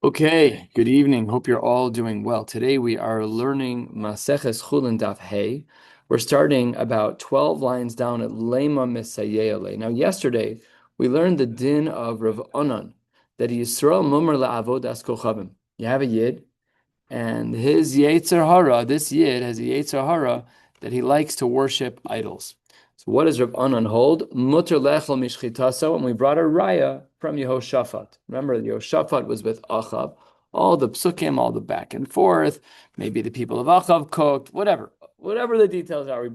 Okay, good evening. Hope you're all doing well. Today we are learning Maseches Chullin Daf Hey. We're starting about 12 lines down at Lema Misayele. Now, yesterday we learned the din of Rav Onan, that he Yisrael Mumar La'avodas Kochavim. You have a Yid, and his Yetzer Hara, this Yid has a Yetzer Hara that he likes to worship idols. So what does Rav Anan hold? Mutter lechel mishchitaso, and we brought a raya from Yehoshaphat. Remember, Yehoshaphat was with Achav. All the psukim, all the back and forth. Maybe the people of Achav cooked, whatever the details are.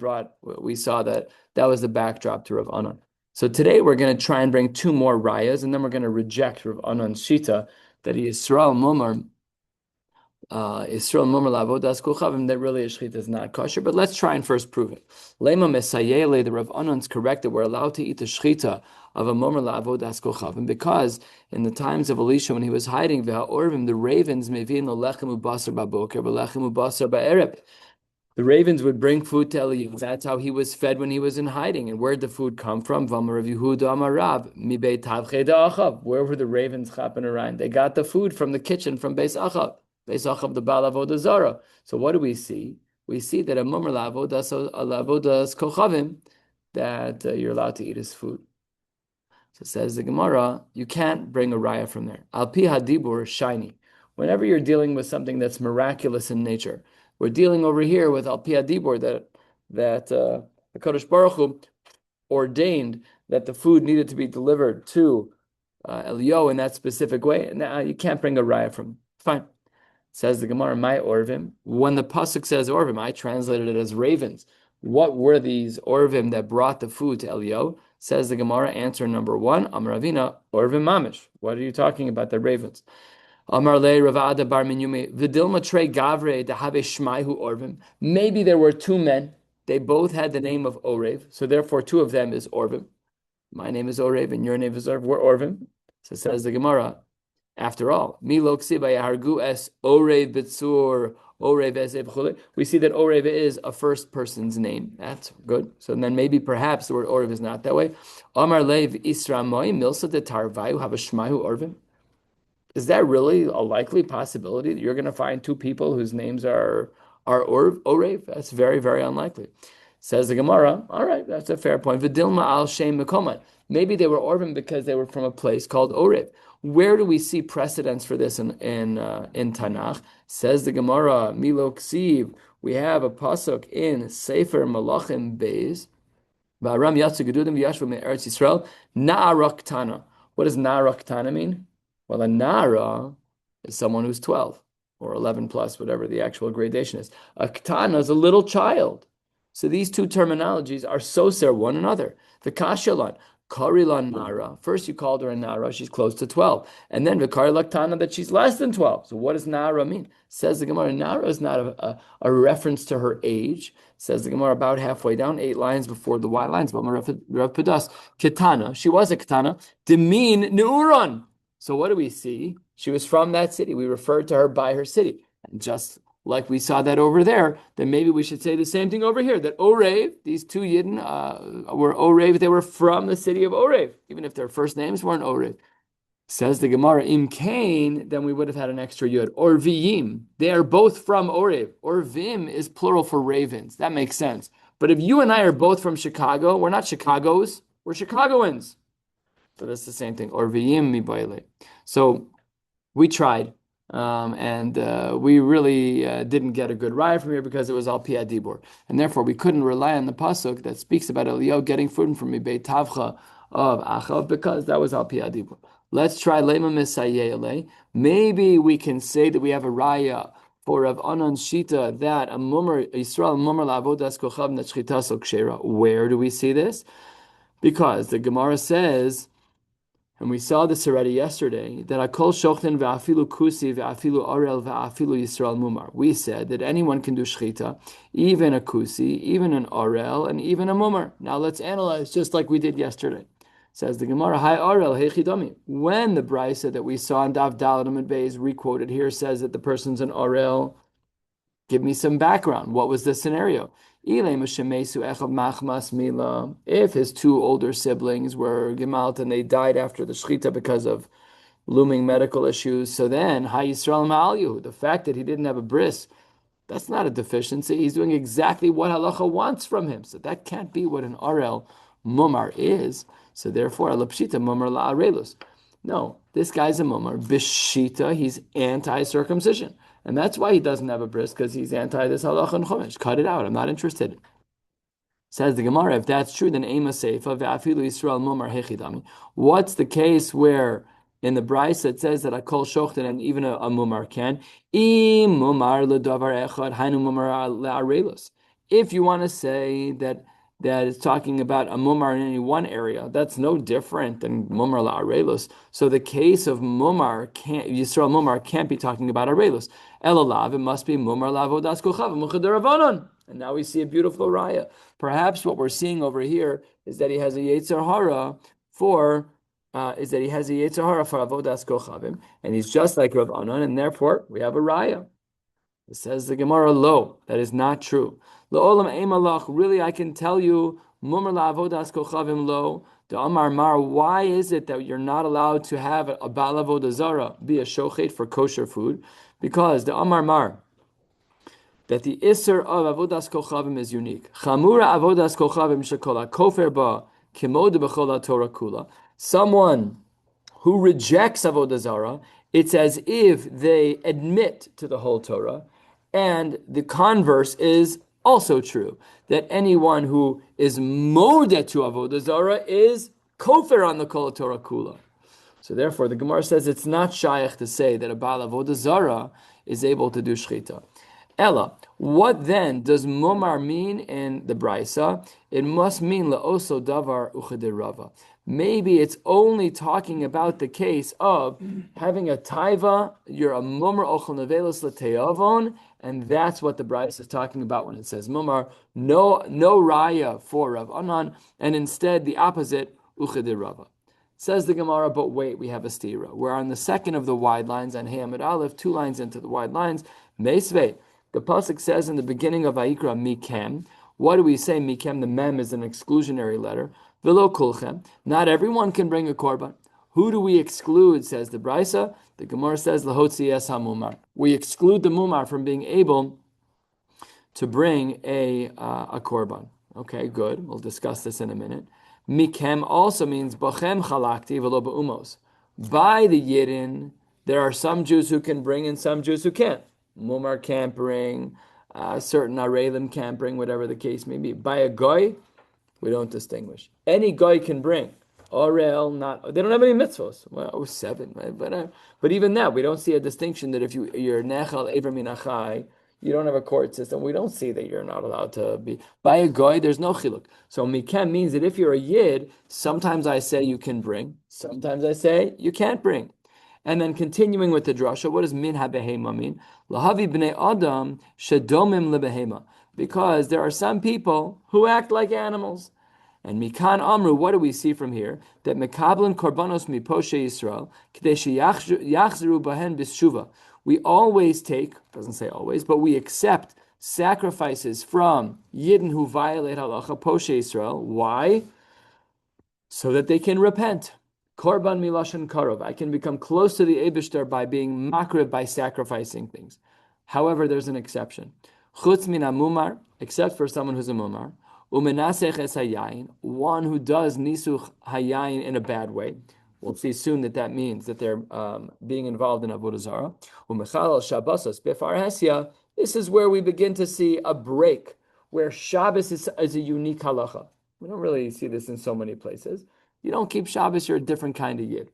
We saw that was the backdrop to Rav Anan. So today we're going to try and bring two more rayas, and then we're going to reject Rav Anan's shita that he Yisrael Mumar. Israel Mumar Lavodas Kuchavim, that really a shechita is not kosher, but let's try and first prove it. Lema Mesayele, the Rav Anan's correct that we're allowed to eat the shechita of a Mumar Lavodas Kuchavim because in the times of Elisha when he was hiding, Orvim, the ravens, Mevin Lechem Ubasar Baboker, Lechem Ubasar Ba'ereb. The ravens would bring food to Eliyahu. That's how he was fed when he was in hiding. And where'd the food come from? V'amar Rav Yehuda Amar Rav, Mibeit Tavchei Da'achav. Where were the ravens chapping around? They got the food from the kitchen from Beis Achav. Beis Achav, the Baal Avodah Zarah. So what do we see? We see that a mumar lavodas kochavim, that you're allowed to eat his food. So says the Gemara, you can't bring a raya from there. Al pi hadibur shiny. Whenever you're dealing with something that's miraculous in nature, we're dealing over here with al pi hadibur that the Kodesh Baruch Hu ordained that the food needed to be delivered to Eliyahu in that specific way. Now you can't bring a raya from. Fine. Says the Gemara, my Orvim. When the pasuk says Orvim, I translated it as ravens. What were these Orvim that brought the food to Eliyahu? Says the Gemara, answer number one, Amar Ravina, Orvim Mamish. What are you talking about, the ravens? Amar Le Ravada Bar Minyume, Vidilma Tre Gavre Dahave Shmaihu Orvim. Maybe there were two men. They both had the name of Orev, so therefore two of them is Orvim. My name is Orev and your name is Orv. We're Orvim. So says the Gemara, after all, Milo Ksiba Yahargu es Orev Bitsur Orev Ezeb. We see that Orev is a first person's name. That's good. So then maybe perhaps the word Orev is not that way. Amar Lev Isramoy Milsa de Tarvayu have a Shmahu Orvim. Is that really a likely possibility that you're going to find two people whose names are Orev? That's very, very unlikely. Says the Gemara, all right, that's a fair point. Vidilma al Shem Mekoman. Maybe they were Orvim because they were from a place called Orev. Where do we see precedence for this in Tanakh? Says the Gemara, Milo Ksiv. We have a pasuk in Sefer Malachim Beis. Va'aram yatsu gedudim v'yashvu me'eretz Yisrael. Na'arak Tana. What does Na'arak Tana mean? Well, a Na'ara is someone who's 12 or 11 plus, whatever the actual gradation is. A Ktana is a little child. So these two terminologies are soser one another. The Kashalan. Karilan Nara. First, you called her a Nara. She's close to 12. And then Vikari Laktana, that she's less than 12. So what does Nara mean? Says the Gemara, Nara is not a reference to her age. Says the Gemara about halfway down, 8 lines before the Y lines. But Rav Pedas, Kitana, she was a Kitana. Demin Neuron. So what do we see? She was from that city. We referred to her by her city. And just like we saw that over there, then maybe we should say the same thing over here, that Orev, these two Yidden were Orev, they were from the city of Orev, even if their first names weren't Orev. Says the Gemara, Im Kain, then we would have had an extra Yud. Orvim, they are both from Orev. Orvim is plural for ravens. That makes sense. But if you and I are both from Chicago, we're not Chicago's, we're Chicagoans. So that's the same thing. Orvim mi baile. So we tried. And we really didn't get a good ride from here because it was al pia dibur, and therefore we couldn't rely on the pasuk that speaks about Eliyahu getting food from Mibeit Tavcha of Achav because that was al pia dibur. Let's try lema misayele. Maybe we can say that we have a raya for Rav Anan Shita that a mumar Yisrael mumar la'avodas kochav netchita so kshera. Where do we see this? Because the Gemara says. And we saw this already yesterday, that Akol Shochten ve'afilu Kusi ve'afilu Orel ve'afilu Yisrael Mumar. We said that anyone can do Shechita, even a Kusi, even an Orel, and even a Mumar. Now let's analyze just like we did yesterday. Says the Gemara, Hi Orel, Hey Chidami. When the Brisa that we saw in Daf Dalet and Beis requoted here says that the person's an Orel, give me some background. What was the scenario? If his two older siblings were gemalt and they died after the shechita because of looming medical issues. So then, Ha Yisrael Ma'al, the fact that he didn't have a bris, that's not a deficiency. He's doing exactly what halacha wants from him. So that can't be what an arel mumar is. So therefore, alapshita mumar la'arelus. No, this guy's a mumar. Bishita, he's anti-circumcision. And that's why he doesn't have a bris, because he's anti this halacha and chumash. Cut it out. I'm not interested. Says the Gemara, if that's true, then Ema Seifa, Ve'afilu Yisrael Mumar Hechidami. What's the case where in the Bryce it says that a kol shochten and even a mumar can? Im mumar ledavar echad, hainu mumar le'arelus. If you want to say that it's talking about a mumar in any one area, that's no different than mumar la'arelus. So the case of mumar Yisrael mumar can't be talking about arelus. Elalav, it must be mumar la'avodas kochav muchaderavonon. And now we see a beautiful raya. Perhaps what we're seeing over here is that he has a yetzer hara for avodas kochavim, and he's just like Rav Anan, and therefore we have a raya. It says the Gemara, lo, that is not true. La'olam emalach, really I can tell you, mumar la'avodas kochavim lo, the Amar Mar, why is it that you're not allowed to have a Baal Avodah Zara be a shochet for kosher food? Because the Amar Mar, that the Isser of Avodas Kochavim is unique. Chamura Avodas Kochavim shekola kofer ba kimod b'chol Torah kula. Someone who rejects Avodah Zarah, it's as if they admit to the whole Torah, and the converse is also true, that anyone who is modeh to Avodah Zarah is kofer on the Kol Torah kula. So therefore, the Gemara says it's not shaykh to say that a Baal Avodah Zarah is able to do shchita. Ella, what then does mumar mean in the Brisa? It must mean le'oso davar uchedirava. Maybe it's only talking about the case of having a taiva, you're a mumar ochel nevelos l'teavon, and that's what the Brisa is talking about when it says mumar. No raya for Rav Anan, and instead the opposite, uchedirava. Says the Gemara, but wait, we have a stira. We're on the second of the wide lines on Hamid Aleph, 2 lines into the wide lines, meisvei. The pasuk says in the beginning of Vayikra, Mikem. What do we say? Mikem, the mem is an exclusionary letter. Velo kulchem. Not everyone can bring a korban. Who do we exclude? Says the Brisa. The Gemara says lahotzi es hamumar. We exclude the mumar from being able to bring a korban. Okay, good. We'll discuss this in a minute. Mikem also means bachem chalakti velo ba'umos. By the Yidden, there are some Jews who can bring and some Jews who can't. Mumar can't bring, certain Arelim can't bring, whatever the case may be. By a goy, we don't distinguish. Any goy can bring. Orel, not, they don't have any mitzvos. Well, 7, right? But even that, we don't see a distinction that if you're nechal ever minachai, you don't have a court system. We don't see that you're not allowed to be. By a goy, there's no chiluk. So mikem means that if you're a yid, sometimes I say you can bring, sometimes I say you can't bring. And then continuing with the drasha, what does min ha-behema mean? Lahavi b'nei adam shedomim lebehema. Because there are some people who act like animals. And mikan amru, what do we see from here? That mekablan korbanos miposhe Yisrael k'dei sheyachzeru bahen b'shuva. We always take, doesn't say always, but we accept sacrifices from Yidden who violate halacha poshe Yisrael. Why? So that they can repent. Korban milashan karov. I can become close to the Eibishter by being makriv, by sacrificing things. However, there's an exception. Chutz min mumar, except for someone who's a mumar. Umenasech es hayayin, one who does nisuch hayayin in a bad way. We'll see soon that means that they're being involved in avodah zarah. Umechal shabbos befar hesya. This is where we begin to see a break, where Shabbos is a unique halacha. We don't really see this in so many places. You don't keep Shabbos, you're a different kind of Yid.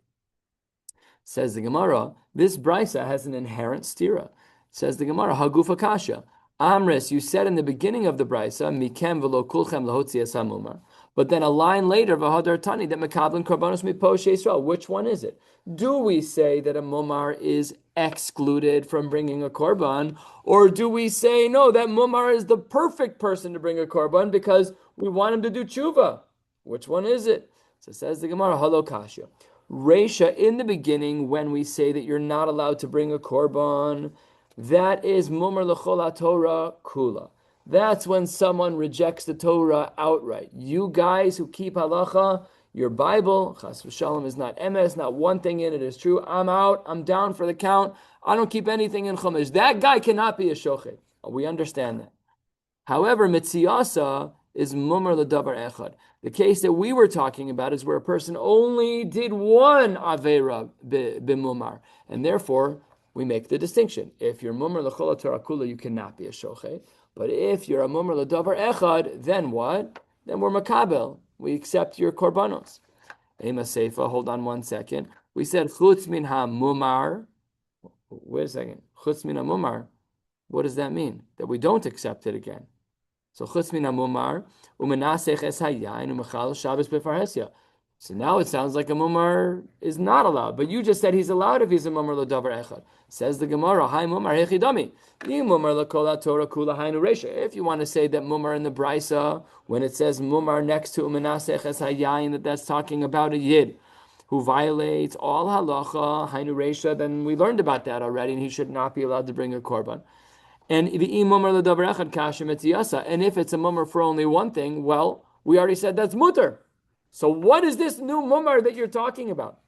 Says the Gemara, this Brisa has an inherent stira. Says the Gemara, Hagufa Kasha. Amres, you said in the beginning of the Brisa, Mikem velo kulchem lahotzi es hamumar. But then a line later, V'hadar Tani, that Mekablan Korbanos Miposhe Yisrael. Which one is it? Do we say that a mumar is excluded from bringing a korban? Or do we say, no, that mumar is the perfect person to bring a korban because we want him to do tshuva? Which one is it? So says the Gemara, Halo Kasha. Reisha, in the beginning, when we say that you're not allowed to bring a korban, that is mumar l'chol Torah kula. That's when someone rejects the Torah outright. You guys who keep halacha, Your Bible, chas v'shalom, is not emes, not one thing in it is true. I'm out. I'm down for the count. I don't keep anything in chumash. That guy cannot be a shochet. We understand that. However, mitziyasa is mumar ledavar echad. The case that we were talking about is where a person only did one avera b'mumar, and therefore we make the distinction. If you're mumar l'chol Torah kula, you cannot be a shochet. But if you're a mumar ledavar echad, then what? Then we're makabel. We accept your korbanos. Ema seifa. Hold on 1 second. We said chutz min ha mumar. Wait a second. Chutz min ha mumar. What does that mean? That we don't accept it again. So chutz min hamumar umenasech es hayayin umechal Shabbos befarhesia. So now it sounds like a mumar is not allowed, but you just said he's allowed if he's a mumar l'davar echad. Says the Gemara, "Hi mumar hechidami, ni mumar l'kol Torah kula haynu reisha." If you want to say that mumar in the brisa, when it says mumar next to umenasech es hayayin, that's talking about a yid who violates all halacha haynu reisha, then we learned about that already, and he should not be allowed to bring a korban. And if it's a mummer for only one thing, well, we already said that's mutter. So what is this new mummer that you're talking about?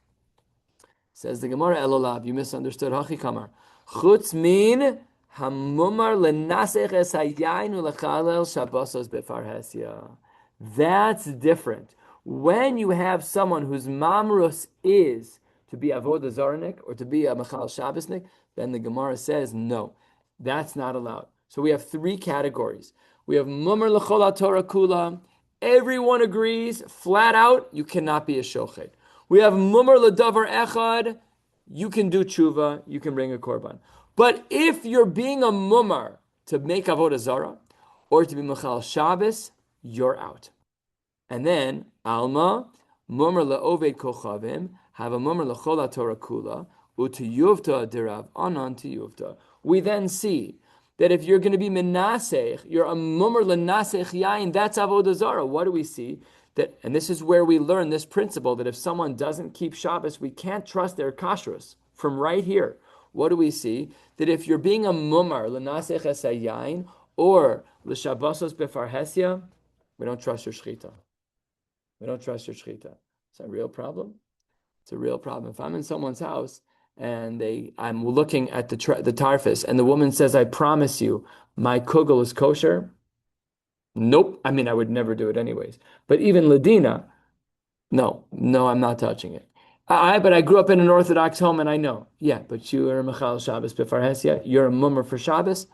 Says the Gemara, Elolav, you misunderstood. Hachi kamar. Chutz min hamumar lenasech es hayayin ulechalel shabbosos befarhesia. That's different. When you have someone whose mamrus is to be avodah zarnik or to be a machal shabbosnik, then the Gemara says no. That's not allowed. So we have 3 categories. We have mumar l'chol Torah kula. Everyone agrees, flat out, you cannot be a shochet. We have mumar l'davar echad. You can do tshuva, you can bring a korban. But if you're being a mumar to make avodah zara or to be machal Shabbos, you're out. And then alma mumar le'oved kochavim have a mumar l'chol Torah kula utiyuvta derav anan tiyuvta. We then see that if you're going to be menasech, you're a mumar lenasech yain, that's avodah zara. What do we see? That, and this is where we learn this principle that if someone doesn't keep Shabbos, we can't trust their kashrus. From right here, what do we see? That if you're being a mumar lenasech es yain or l'shabbosos befarhesia, we don't trust your shechita. We don't trust your shechita. It's a real problem. It's a real problem. If I'm in someone's house and I'm looking at the tarfus, and the woman says, "I promise you, my kugel is kosher." Nope. I mean, I would never do it anyways. But even Ladina, no, I'm not touching it. But I grew up in an Orthodox home, and I know. Yeah, but you are a Mechal Shabbos Befarhesia. You're a mummer for Shabbos.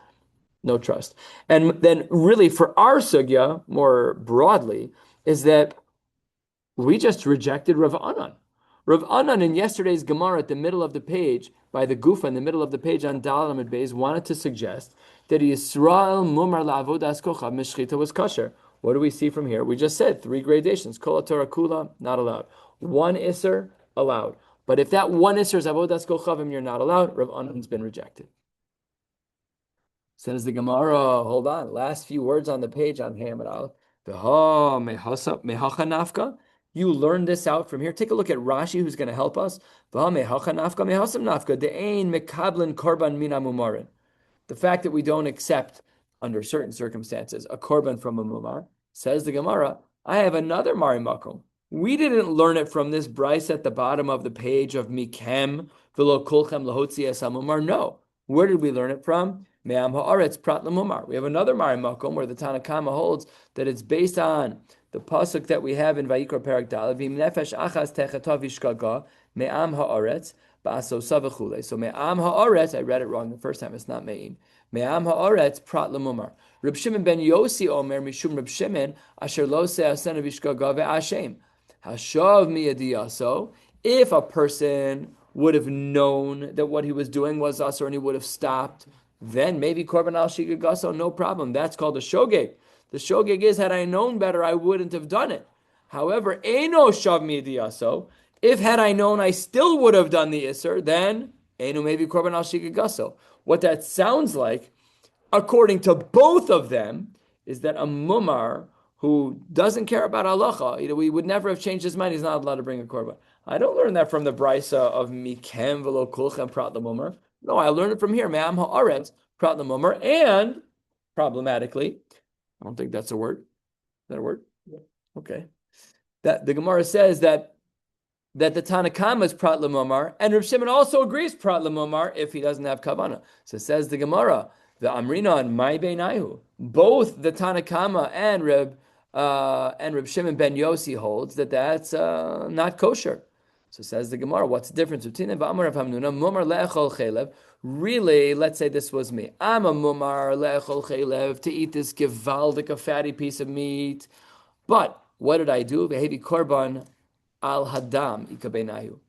No trust. And then, really, for our sugya, more broadly, is that we just rejected Rav Anan. Rav Anan in yesterday's Gemara at the middle of the page, by the Gufa in the middle of the page on Dal Amid Beis, wanted to suggest that Yisrael Mumar La'avodas Kochav Mishchita was kosher. What do we see from here? We just said 3 gradations. Kol Torah Kula, not allowed. 1 Isser, allowed. But if that 1 Isser is Avodas Kochavim, you're not allowed. Rav Anan's been rejected. Says the Gemara, hold on, last few words on the page on Hamad Aleph. Nafka. You learn this out from here. Take a look at Rashi, who's going to help us. The fact that we don't accept, under certain circumstances, a korban from a mumar, says the Gemara, I have another mari makom. We didn't learn it from this bryce at the bottom of the page of mikem v'lo kulchem lahotzi es hamumar. No. Where did we learn it from? Me'am ha'aretz prat lemumar. We have another mari makom where the Tanakama holds that it's based on the pasuk that we have in Vayikra Perak Daled, V'im nefesh achas techetav vishkaga me'am ha'aretz ba'asosa v'chulei. So me'am ha'aretz, I read it wrong the first time, it's not me'im. Me'am ha'aretz prat lemumar. Reb Shimon ben Yosi omer mishum Reb Shimon asher lo se'asena vishkaga ve'ashem. Hashav miyadiyaso. If a person would have known that what he was doing was asur and he would have stopped, then maybe korban al shigagaso, no problem. That's called a shogeg. The shogeg is, had I known better, I wouldn't have done it. However, eno shav midiyaso, if had I known I still would have done the isser, then eno maybe korban al shigagaso. What that sounds like, according to both of them, is that a mumar who doesn't care about halacha, he would never have changed his mind, he's not allowed to bring a korban. I don't learn that from the brisa of mikem v'lo kulchem prat lemumar. No, I learned it from here, me'am ha'aretz prat lemumar, and problematically, I don't think that's a word. Is that a word? Yeah. Okay. that the Gemara says that the Tanakama is Prat Lamomar, and Reb Shimon also agrees Prat Lamomar if he doesn't have Kavana. So says the Gemara, the Amrina and Mai Beinayu, both the Tanakama and Reb Shimon ben Yossi holds that that's not kosher. So says the Gemara, what's the difference between them? V'amar Rav Hamnuna, Mumar le'echol chelev. Really, let's say this was me. I'm a Mumar le'echol chelev, to eat this givaldik, a fatty piece of meat. But what did I do? V'hevi korban al hadam ikabenayu.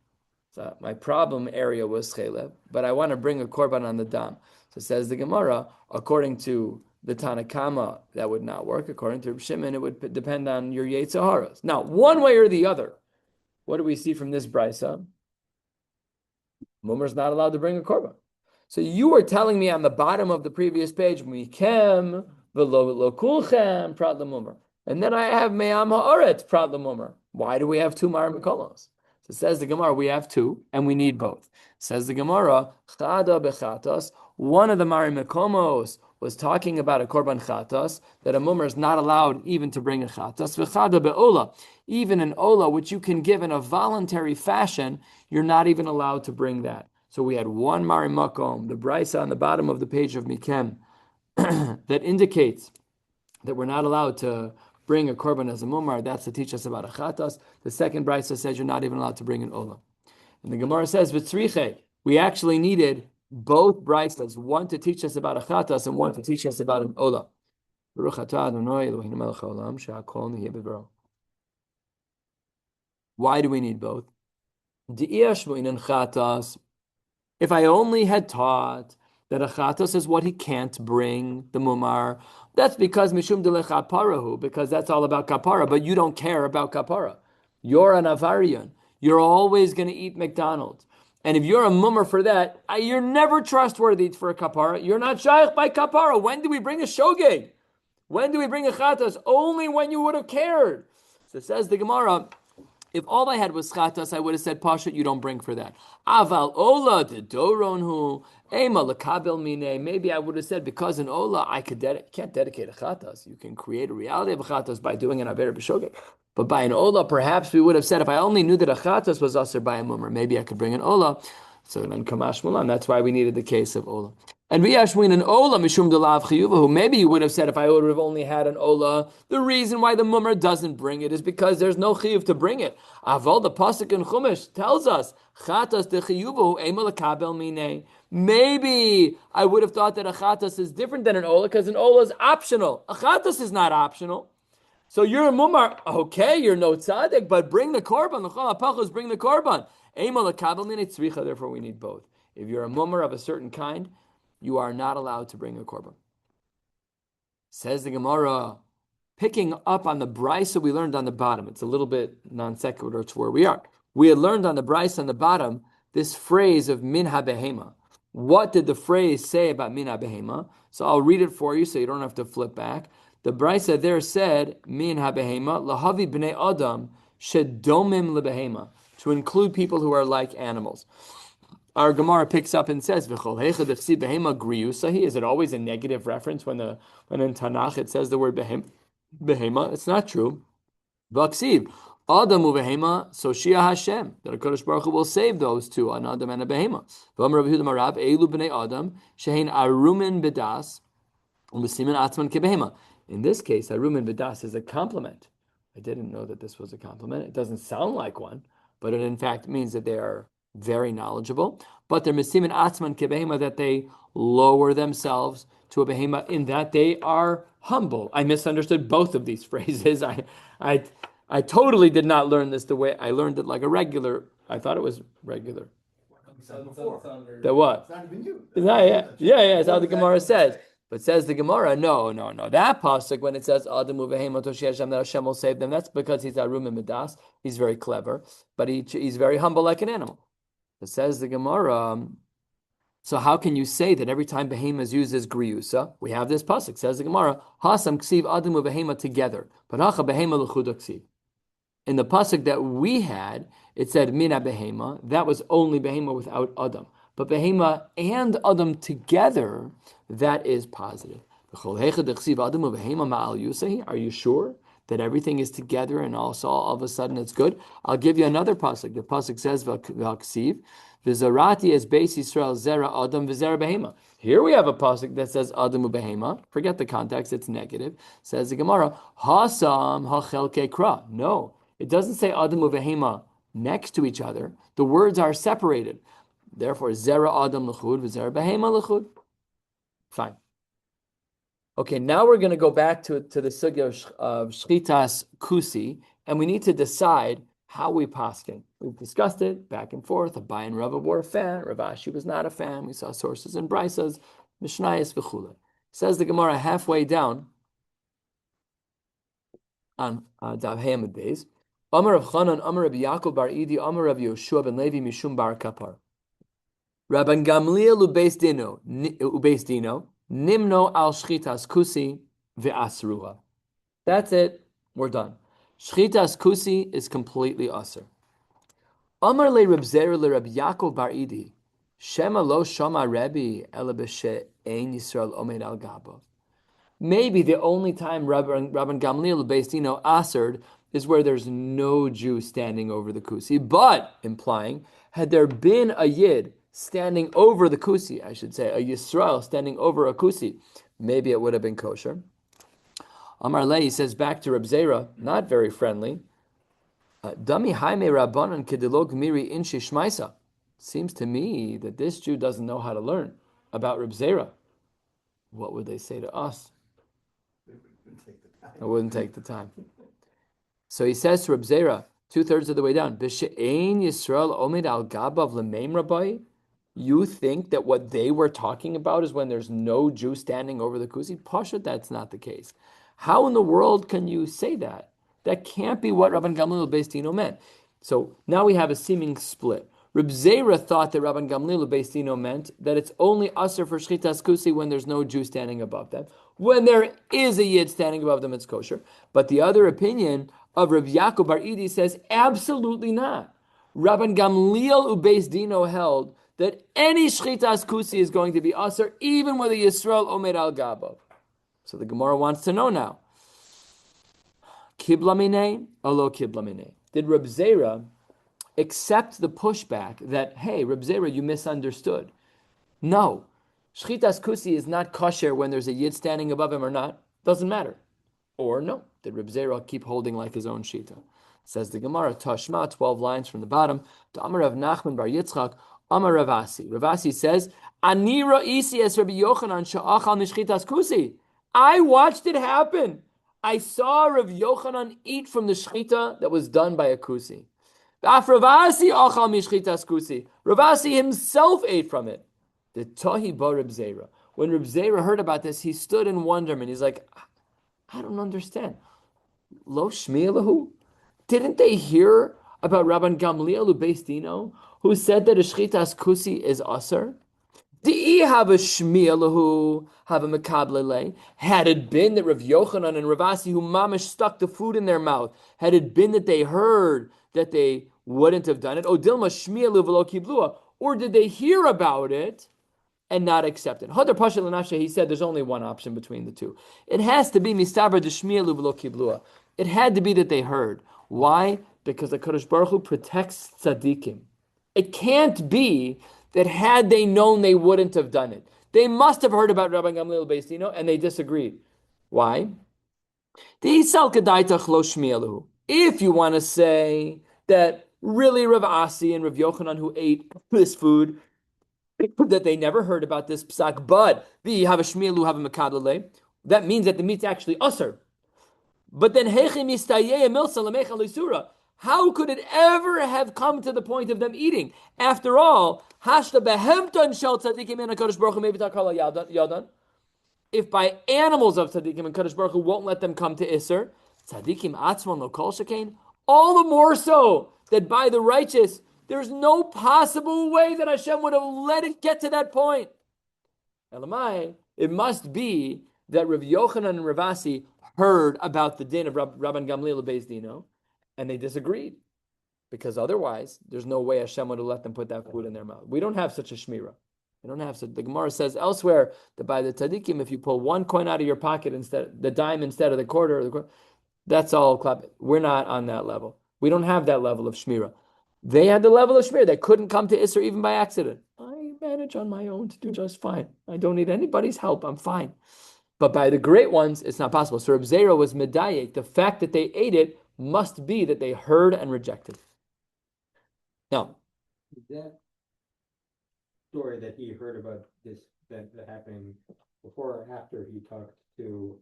So my problem area was chelev, but I want to bring a korban on the dam. So says the Gemara, according to the Tanakama, that would not work. According to Reb Shimon, it would depend on your Yetzaharas. Now, one way or the other, what do we see from this brisa? Mumar's not allowed to bring a korban. So you were telling me on the bottom of the previous page, mikem v'lo kulchem prat lemumar, and then I have me'am ha'aretz prat lemumar. Why do we have two mar mikolos? So says the Gemara, we have two, and we need both. Says the Gemara, chada bechatos. One of the mar mikomos was talking about a korban chatas, that a mumar is not allowed even to bring a chatas. V'chada be'ola. Even an ola, which you can give in a voluntary fashion, you're not even allowed to bring that. So we had one mari makom, the brisa on the bottom of the page of Mikem, that indicates that we're not allowed to bring a korban as a mumar. That's to teach us about a chatas. The second brisa says you're not even allowed to bring an ola. And the Gemara says, v'tzriche, we actually needed both brisas, one to teach us about a chatas and one to teach us about an ola. Why do we need both? If I only had taught that a chatos is what he can't bring, the mumar, that's because mishum delechaparahu, because that's all about kapara, but you don't care about kapara. You're an avarian. You're always going to eat McDonald's. And if you're a mummer for that, you're never trustworthy for a kapara. You're not shaykh by kapara. When do we bring a shogeg? When do we bring a chatas? Only when you would have cared. So it says the Gemara, if all I had was chatas, I would have said, Pashat, you don't bring for that. Aval ola de doronhu, ema lekabel mine. Maybe I would have said, because in ola, I can't dedicate a chatas. You can create a reality of a chatas by doing an aver b'shogeg. But by an ola, perhaps we would have said, if I only knew that a chatas was aser by a mummer, maybe I could bring an ola. So then kamash mulan. That's why we needed the case of ola. And v'yashmin an ola mishum delav chiyuvahu. Maybe you would have said, if I would have only had an ola, the reason why the mummer doesn't bring it is because there's no chiyuv to bring it. Aval, the pasuk in Chumash tells us, chatas de chiyuvahu ema lekabel mine. Maybe I would have thought that a chatas is different than an ola because an ola is optional. A chatas is not optional. So you're a mumar, okay, you're no tzaddik, but bring the korban. L'chol hapachos, bring the korban. Therefore, we need both. If you're a mumar of a certain kind, you are not allowed to bring a korban. Says the Gemara, picking up on the brisa we learned on the bottom. It's a little bit non sequitur to where we are. We had learned on the brisa on the bottom this phrase of min ha-behema. What did the phrase say about min ha-behema? So I'll read it for you so you don't have to flip back. The brisa there said, min ha-behema, lahavi b'nei adam, shedomim lebehema, to include people who are like animals. Our Gemara picks up and says, "V'chol heicha dechsi behema griyusahi." Is it always a negative reference when in Tanakh it says the word behema? It's not true. V'aksiv adam uvehema soshia Hashem, that HaKadosh Baruch Hu will save those two, an adam and a behema. V'amar Rabbi Yehuda Marav elu b'nei adam shehein arumin bedas u'mesimin atzman kebehema. In this case, arumin bedas is a compliment. I didn't know that this was a compliment. It doesn't sound like one, but it in fact means that they are very knowledgeable. But they're mesimin atzman kebehema, that they lower themselves to a behema in that they are humble. I misunderstood both of these phrases. I totally did not learn this the way I learned it, like a regular. I thought it was regular. That what? It's not even you. Yeah. It's how the Gemara says. But says the Gemara, no. That pasuk, when it says Adam uvehema toshi Hashem, that Hashem will save them, that's because he's arum and midas. He's very clever, but he's very humble like an animal. It says the Gemara. So how can you say that every time behema is used as griyusa? We have this pasuk. Says the Gemara, hasam ksiv Adam uvehema together, but hacha behema l'chuda ksiv. In the pasuk that we had, it said mina behema. That was only behema without Adam. But behema and Adam together, that is positive. Are you sure that everything is together and also all of a sudden it's good. I'll give you another pasuk. The pasuk says, "V'aksiv v'zarati es beis Yisrael zera adam v'zera behema." Here we have a pasuk that says adam ubehema. Forget the context; it's negative. Says the Gemara, "Hasam hachelke kra." No, it doesn't say adam ubehema next to each other. The words are separated. Therefore, zera adam l'chud v'zera behema l'chud. Fine. Okay, now we're going to go back to the sugya of shchitas kusi, and we need to decide how we paskin. We've discussed it back and forth. Abai and Rava were a fan. Rav Ashi was not a fan. We saw sources in Brisas, Mishnayos, v'chule. Says the Gemara halfway down on Daf Hamid Beis. Amar Rav Chanan, Amar Rabbi Yaakov bar Idi, Amar Rabbi Yoshua ben Levi mishum bar kapar. Rabban Gamliel ubeis dino, nimno al shchitas kusi ve'asruha. That's it. We're done. Shchitas kusi is completely asr. Amar le Reb Zera le Reb Yaakov bar Idi, Shema lo shama Rebbe ela b'she ein Yisrael omed al gabo. Maybe the only time Rabban Gamliel ubeis dino asred is where there's no Jew standing over the kusi, but implying, had there been a yid standing over the kusi, I should say, a Yisrael standing over a kusi, maybe it would have been kosher. Amar Lei says back to Reb Zera, not very friendly, Dami Haime Rabbanan Kedilog Miri Inshi Shmaisa. Seems to me that this Jew doesn't know how to learn about Reb Zera. What would they say to us? I wouldn't take the time. So he says to Reb Zera, 2/3 of the way down, B'she'ein Yisrael Omed al Gabav L'meim Rabbi. You think that what they were talking about is when there's no Jew standing over the kusi? Pasha, that's not the case. How in the world can you say that? That can't be what Rabban Gamliel Beis Dino meant. So now we have a seeming split. Reb Zera thought that Rabban Gamliel Beis Dino meant that it's only usher for shchitas kusi when there's no Jew standing above them. When there is a yid standing above them, it's kosher. But the other opinion of Reb Yaakov bar Idi says absolutely not. Rabban Gamliel Beis Dino held that any shchitas kusi is going to be usher even with a Yisrael omer al gabav. So the Gemara wants to know now. Kibla minei, alo kibla minei. Did Reb Zera accept the pushback that, hey, Reb Zera, you misunderstood? No. Shchitas kusi is not kosher when there's a yid standing above him or not. Doesn't matter. Or no. Did Reb Zera keep holding like his own shita? Says the Gemara, Tashma, 12 lines from the bottom, to Amar Rav Nachman bar Yitzchak, Amar Ravasi. Ravasi says, Ani ra'isi es Rabbi Yochanan sha'achal mishchitas kusi. I watched it happen. I saw Rav Yochanan eat from the shchita that was done by a kusi. Ravasi achal mishchitas kusi. Ravasi himself ate from it. The Tahi ba Reb Zera. When Reb Zera heard about this, he stood in wonderment. He's like, I don't understand. Lo shmi'elahu? Didn't they hear about Rabban Gamliel Beis Dino, who said that a shchitas kusi is asr? D'i have a shmi'elahu, have a mekablele. Had it been that Rav Yochanan and Ravasi, who mamish stuck the food in their mouth, had it been that they heard that they wouldn't have done it, O dilma shmi'elahu v'lo kiblua, or did they hear about it and not accept it? Hadar Pasha L'nafshe, he said there's only one option between the two. It has to be mistaber de shmi'elahu v'lo kiblua. It had to be that they heard. Why? Because the Kadosh Baruch Hu protects tzaddikim. It can't be that had they known they wouldn't have done it. They must have heard about Rabban Gamliel Beis Dino and they disagreed. Why? If you want to say that really Rav Asi and Rav Yochanan who ate this food, that they never heard about this psak, but the have a shmielu have a makadale, that means that the meat's actually usher. But then how could it ever have come to the point of them eating? After all, if by animals of tzaddikim and Kadosh Baruch Hu won't let them come to Isser, tzaddikim atzmon lo kol shekain, all the more so that by the righteous, there's no possible way that Hashem would have let it get to that point. Elamai, it must be that Rav Yochanan and Ravasi heard about the din of Rabban Gamliel Beis Dino, and they disagreed. Because otherwise, there's no way Hashem would have let them put that food in their mouth. We don't have such a shmira. We don't have such. The Gemara says elsewhere that by the tzaddikim, if you pull one coin out of your pocket instead, the dime instead of the quarter, That's all klap. We're not on that level. We don't have that level of shmira. They had the level of shmira. They couldn't come to Isser even by accident. I manage on my own to do just fine. I don't need anybody's help. I'm fine. But by the great ones, it's not possible. So Reb Zera was medayek. The fact that they ate it must be that they heard and rejected. Now, Is that story that he heard about this that happening before or after he talked to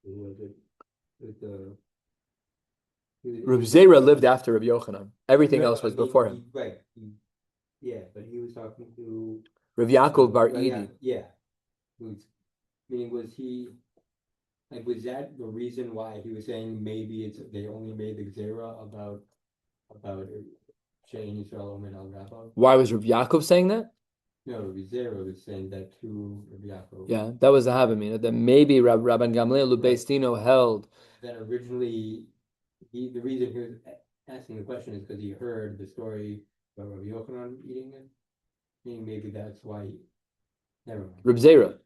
who was it? The Reb Zera lived after Reb Yochanan. Everything else was before him. Right. Yeah, but he was talking to Reb Yaakov Bar Idi. Yeah. Meaning was he like was that the reason why he was saying maybe they only made the Xera about Shein Yisrael Omen Al Rabba? Why was Reb Yaakov saying that? No, Xera was saying that to Rabbi Yaakov. Yeah, that was the Havamina. That maybe Rabban Gamliel Lubeistino held. That originally, the reason he was asking the question is because he heard the story about Rabbi Yochanan eating it. Meaning maybe that's why. Never mind. Reb Zera.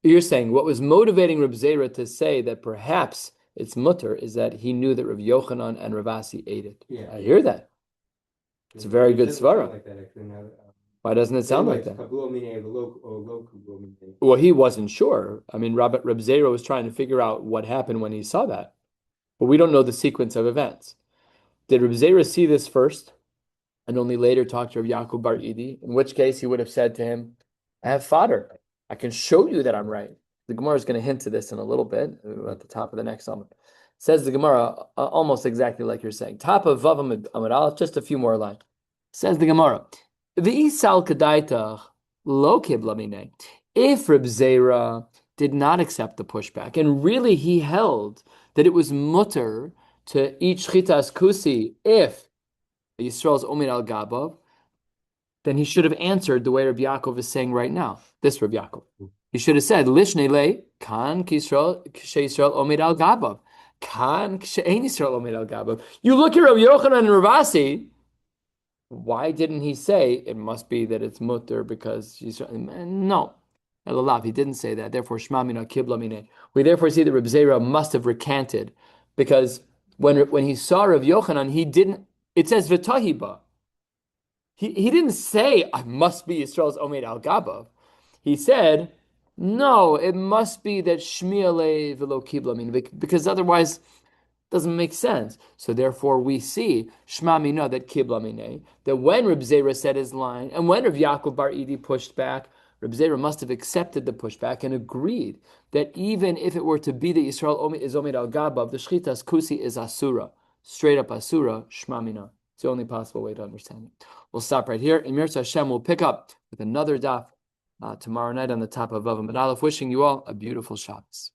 You're saying what was motivating Reb Zera to say that perhaps it's mutter is that he knew that Reb Yochanan and Rav Asi ate it. Yeah, I hear that. It's a very good svara. Like that, actually. Why doesn't it sound like that? Well, he wasn't sure. I mean, Reb Zera was trying to figure out what happened when he saw that. But we don't know the sequence of events. Did Reb Zera see this first and only later talk to Reb Yaakov Bar Idi? In which case he would have said to him, I have fodder. I can show you that I'm right. The Gemara is going to hint to this in a little bit at the top of the next Amud. Says the Gemara almost exactly like you're saying. Top of Vav Amud Aleph, just a few more lines. Says the Gemara, V'isal kadaitach lo kiblamine. If Reb Zera did not accept the pushback, and really he held that it was mutter to eat shchitas kusi if Yisrael's omer al gabav, then he should have answered the way Rabbi Yaakov is saying right now. This Rabbi Yaakov. He should have said, Lishne le, kan Yisrael omer al gabav. Kan she'ein Yisrael omer al gabav. You look at Rabbi Yochanan and Rav Asi, why didn't he say it must be that it's mutter because Yisrael? No. He didn't say that. Therefore, Shema mina kibla mine. We therefore see that Reb Zera must have recanted because when he saw Rav Yochanan, he didn't. It says v'tahiba. He didn't say I must be Yisrael's omed al gabav. He said no. It must be that shmiale v'lo kibla mine because otherwise it doesn't make sense. So therefore, we see Shema mina that kibla mine that when Reb Zera said his line and when Rav Yaakov Bar Idi pushed back. Reb Zera must have accepted the pushback and agreed that even if it were to be that Yisrael is Omed al Gabav, the Shchitas Kusi is Asura, straight up Asura, Shma Mina. It's the only possible way to understand it. We'll stop right here. Emir Hashem will pick up with another daf tomorrow night on the top of Vav Amud Aleph. Wishing you all a beautiful Shabbos.